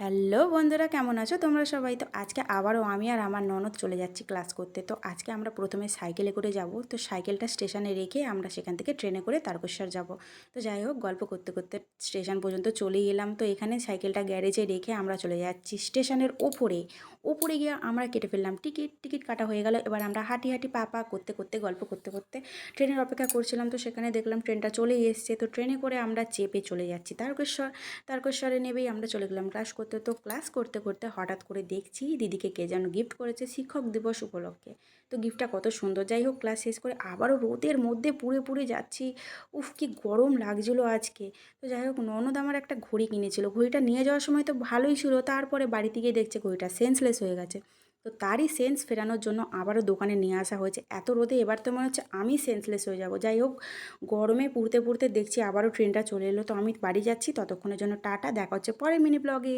Hello বন্ধুরা, কেমন আছো তোমরা সবাই? তো আজকে আবারও আমি আর আমার ননদ চলে যাচ্ছি ক্লাস করতে। তো আজকে আমরা প্রথমে সাইকেলে করে যাব। তো সাইকেলটা স্টেশনে রেখে আমরা সেখান থেকে ট্রেনে করে তারকেশ্বর যাব। তো যাই হোক, গল্প করতে করতে স্টেশন পর্যন্ত চলেই এলাম। তো এখানে সাইকেলটা গ্যারেজে রেখে আমরা চলে যাচ্ছি স্টেশনের ওপরে। ওপরে গিয়ে আমরা কেটে ফেললাম টিকিট। টিকিট কাটা হয়ে গেল। এবার আমরা হাঁটি হাঁটি পা পা করতে করতে গল্প করতে করতে ট্রেনের অপেক্ষা করছিলাম। তো সেখানে দেখলাম ট্রেনটা চলেই এসছে। তো ট্রেনে করে আমরা চেপে চলে যাচ্ছি তারকেশ্বর। তারকেশ্বরে নেবেই আমরা চলে গেলাম ক্লাস করতে। তো ক্লাস করতে করতে হঠাৎ করে দেখছি দিদিকে কে যেন গিফট করেছে শিক্ষক দিবস উপলক্ষে। তো গিফটটা কত সুন্দর। যাই হোক, ক্লাস শেষ করে আবারও রোদের মধ্যে পুড়ে পুড়ে যাচ্ছি। উফ, কি গরম লাগছিলো আজকে। তো যাই হোক, ননদ আমার একটা ঘড়ি কিনেছিল। ঘড়িটা নিয়ে যাওয়ার সময় তো ভালোই ছিল, তারপরে বাড়িতে গিয়ে দেখছে ঘড়িটা সেন্সলেস হয়ে গেছে। তো তারই সেন্স ফেরানোর জন্য আবারও দোকানে নিয়ে আসা হয়েছে। এত রোদে এবার তো মনে হচ্ছে আমি সেন্সলেস হয়ে যাব। যাই হোক, গরমে পুড়তে পুড়তে দেখছি আবারও ট্রেনটা চলে এলো। তো আমি বাড়ি যাচ্ছি, ততক্ষণের জন্য টাটা, দেখা হচ্ছে পরের মিনি ব্লগে।